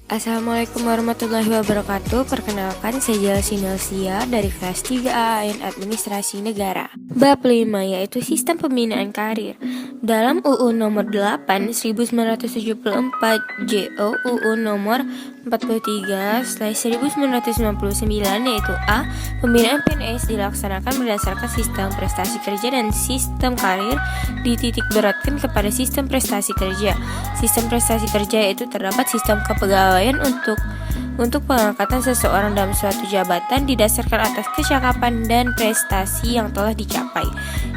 Assalamualaikum warahmatullahi wabarakatuh. Perkenalkan, saya Sinelsia dari kelas 3A Administrasi Negara. Bab 5 yaitu Sistem Pembinaan Karir. Dalam UU nomor 8 1974 JO UU nomor 43/1999 yaitu A. Pembinaan PNS dilaksanakan berdasarkan sistem prestasi kerja dan sistem karir, dititik beratkan kepada sistem prestasi kerja. Sistem prestasi kerja yaitu terdapat sistem kepegawaian untuk pengangkatan seseorang dalam suatu jabatan didasarkan atas kecakapan dan prestasi yang telah dicapai.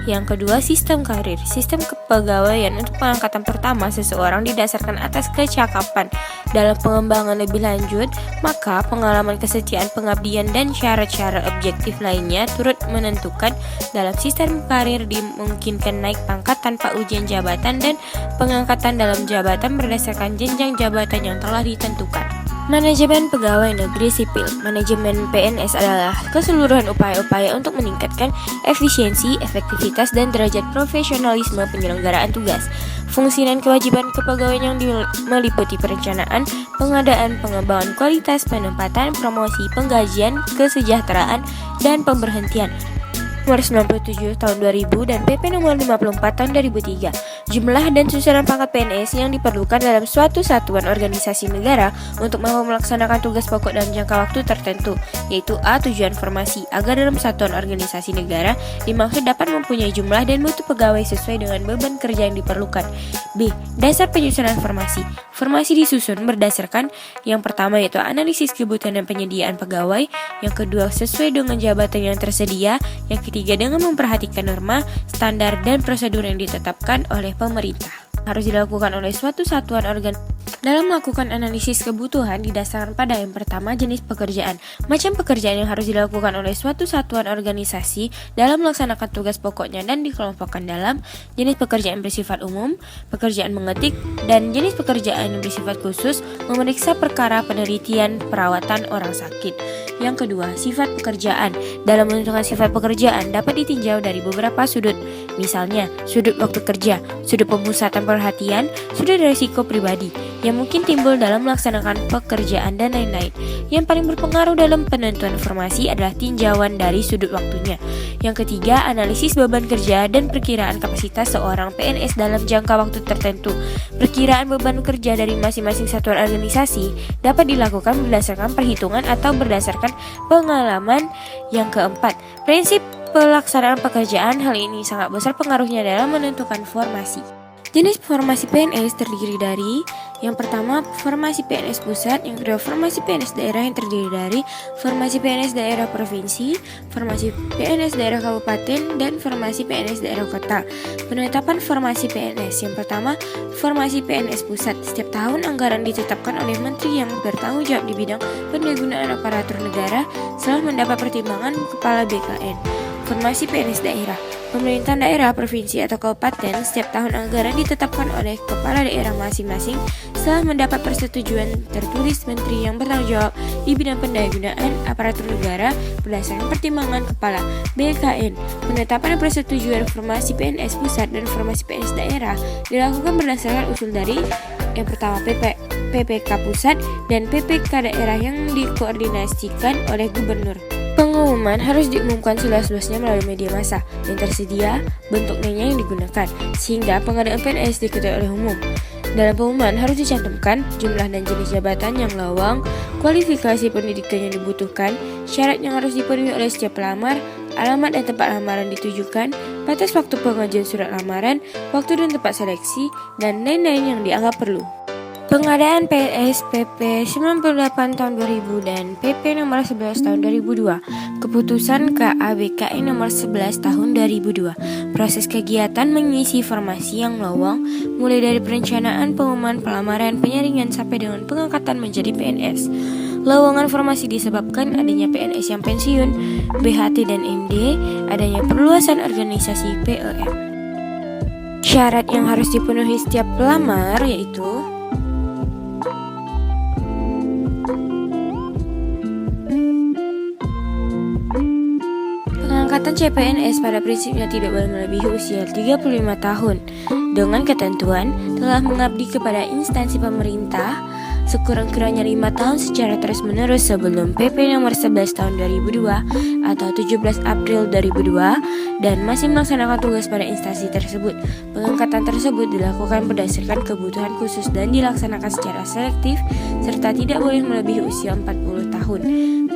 Yang kedua, sistem karir. Sistem kepegawaian untuk pengangkatan pertama seseorang didasarkan atas kecakapan. Dalam pengembangan lebih lanjut, maka pengalaman, kesetiaan, pengabdian, dan syarat-syarat objektif lainnya turut menentukan. Dalam sistem karir dimungkinkan naik pangkat tanpa ujian jabatan dan pengangkatan dalam jabatan berdasarkan jenjang jabatan yang telah ditentukan. Manajemen pegawai negeri sipil. Manajemen PNS adalah keseluruhan upaya-upaya untuk meningkatkan efisiensi, efektivitas, dan derajat profesionalisme penyelenggaraan tugas. Fungsi dan kewajiban kepegawaian yang meliputi perencanaan, pengadaan, pengembangan kualitas, penempatan, promosi, penggajian, kesejahteraan, dan pemberhentian. Nomor 97 tahun 2000 dan PP nomor 54 tahun 2003. Jumlah dan susunan pangkat PNS yang diperlukan dalam suatu satuan organisasi negara untuk mampu melaksanakan tugas pokok dalam jangka waktu tertentu, yaitu A. Tujuan formasi, agar dalam satuan organisasi negara dimaksud dapat mempunyai jumlah dan mutu pegawai sesuai dengan beban kerja yang diperlukan. B. Dasar penyusunan formasi. Formasi disusun berdasarkan yang pertama yaitu analisis kebutuhan dan penyediaan pegawai, yang kedua sesuai dengan jabatan yang tersedia, yang ketiga dengan memperhatikan norma, standar, dan prosedur yang ditetapkan oleh pemerintah. Harus dilakukan oleh suatu satuan organ. Dalam melakukan analisis kebutuhan didasarkan pada yang pertama, jenis pekerjaan. Macam pekerjaan yang harus dilakukan oleh suatu satuan organisasi dalam melaksanakan tugas pokoknya dan dikelompokkan dalam jenis pekerjaan bersifat umum, pekerjaan mengetik, dan jenis pekerjaan yang bersifat khusus, memeriksa perkara penelitian perawatan orang sakit. Yang kedua, sifat pekerjaan. Dalam menentukan sifat pekerjaan dapat ditinjau dari beberapa sudut. Misalnya, sudut waktu kerja, sudut pemusatan perhatian, sudut risiko pribadi yang mungkin timbul dalam melaksanakan pekerjaan, dan lain-lain. Yang paling berpengaruh dalam penentuan formasi adalah tinjauan dari sudut waktunya. Yang ketiga, analisis beban kerja dan perkiraan kapasitas seorang PNS dalam jangka waktu tertentu. Perkiraan beban kerja dari masing-masing satuan organisasi dapat dilakukan berdasarkan perhitungan atau berdasarkan pengalaman. Yang keempat, prinsip pelaksanaan pekerjaan. Hal ini sangat besar pengaruhnya dalam menentukan formasi. Jenis formasi PNS terdiri dari yang pertama, formasi PNS pusat, yang kedua, formasi PNS daerah yang terdiri dari formasi PNS daerah provinsi, formasi PNS daerah kabupaten, dan formasi PNS daerah kota. Penetapan formasi PNS. Yang pertama, formasi PNS pusat. Setiap tahun anggaran ditetapkan oleh menteri yang bertanggung jawab di bidang pendayagunaan aparatur negara setelah mendapat pertimbangan kepala BKN. Formasi PNS daerah. Pemerintahan daerah, provinsi, atau kabupaten setiap tahun anggaran ditetapkan oleh kepala daerah masing-masing setelah mendapat persetujuan tertulis menteri yang bertanggung jawab di bidang pendayagunaan aparatur negara berdasarkan pertimbangan kepala BKN. Penetapan dan persetujuan formasi PNS pusat dan formasi PNS daerah dilakukan berdasarkan usul dari yang pertama PPK pusat dan PPK daerah yang dikoordinasikan oleh gubernur. Pengumuman harus diumumkan seluas-luasnya melalui media massa yang tersedia, bentuk nanya yang digunakan, sehingga pengadaan PNS diketahui oleh umum. Dalam pengumuman harus dicantumkan jumlah dan jenis jabatan yang lowong, kualifikasi pendidikan yang dibutuhkan, syarat yang harus dipenuhi oleh setiap pelamar, alamat dan tempat lamaran ditujukan, batas waktu pengajuan surat lamaran, waktu dan tempat seleksi, dan lain-lain yang dianggap perlu. Pengadaan PNS PP 98 tahun 2000 dan PP nomor 11 tahun 2002. Keputusan KABKN nomor 11 tahun 2002. Proses kegiatan mengisi formasi yang lowong mulai dari perencanaan, pengumuman, pelamaran, penyaringan sampai dengan pengangkatan menjadi PNS. Lowongan formasi disebabkan adanya PNS yang pensiun, BHT dan MD, adanya perluasan organisasi PEM. Syarat yang harus dipenuhi setiap pelamar yaitu pengangkatan CPNS pada prinsipnya tidak boleh melebihi usia 35 tahun dengan ketentuan telah mengabdi kepada instansi pemerintah sekurang-kurangnya 5 tahun secara terus-menerus sebelum PP nomor 11 tahun 2002 atau 17 April 2002 dan masih melaksanakan tugas pada instansi tersebut. Pengangkatan tersebut dilakukan berdasarkan kebutuhan khusus dan dilaksanakan secara selektif serta tidak boleh melebihi usia 40 tahun.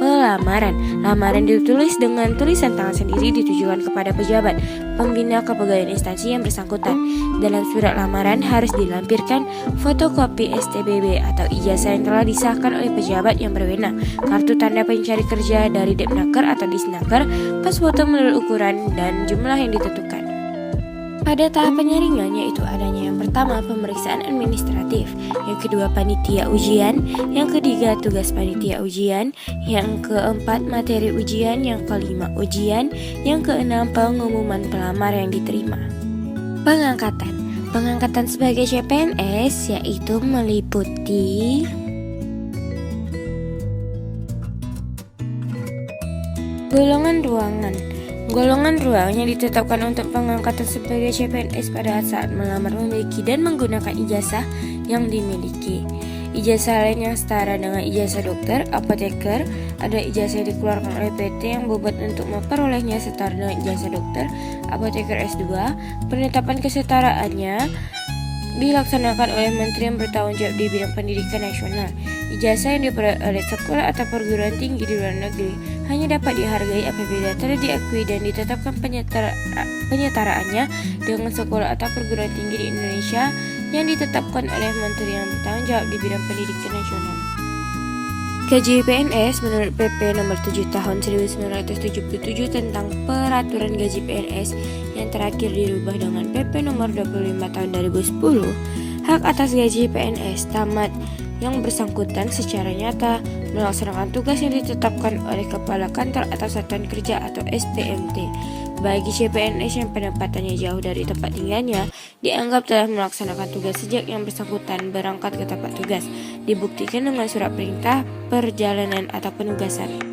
Pelamaran. Lamaran ditulis dengan tulisan tangan sendiri ditujukan kepada pejabat, pembina kepegawaian instansi yang bersangkutan. Dalam surat lamaran harus dilampirkan fotokopi STBB atau ijazah yang telah disahkan oleh pejabat yang berwenang, kartu tanda pencari kerja dari Depnaker atau Disnaker, pas foto menurut ukuran dan jumlah yang ditentukan. Pada tahap penyaringan yaitu adanya yang pertama pemeriksaan administratif, yang kedua panitia ujian, yang ketiga tugas panitia ujian, yang keempat materi ujian, yang kelima ujian, yang keenam pengumuman pelamar yang diterima. Pengangkatan sebagai CPNS yaitu meliputi Golongan ruang yang ditetapkan untuk pengangkatan sebagai CPNS pada saat melamar memiliki dan menggunakan ijazah yang dimiliki. Ijazah lain yang setara dengan ijazah dokter, apoteker, ada ijazah yang dikeluarkan oleh PT yang bobot untuk memperolehnya setara dengan ijazah dokter, apoteker S2. Penetapan kesetaraannya dilaksanakan oleh Menteri yang bertanggung jawab di bidang pendidikan nasional. Ijazah yang diperoleh oleh sekolah atau perguruan tinggi di luar negeri hanya dapat dihargai apabila telah diakui dan ditetapkan penyetaraannya dengan sekolah atau perguruan tinggi di Indonesia yang ditetapkan oleh Menteri yang bertanggung jawab di bidang pendidikan nasional. Gaji PNS menurut PP nomor 7 tahun 1977 tentang peraturan gaji PNS yang terakhir dirubah dengan PP nomor 25 tahun 2010, hak atas gaji PNS tamat yang bersangkutan secara nyata melaksanakan tugas yang ditetapkan oleh Kepala Kantor atau Satuan Kerja atau SPMT. Bagi CPNS yang penempatannya jauh dari tempat tinggalnya, dianggap telah melaksanakan tugas sejak yang bersangkutan berangkat ke tempat tugas, dibuktikan dengan surat perintah perjalanan atau penugasan.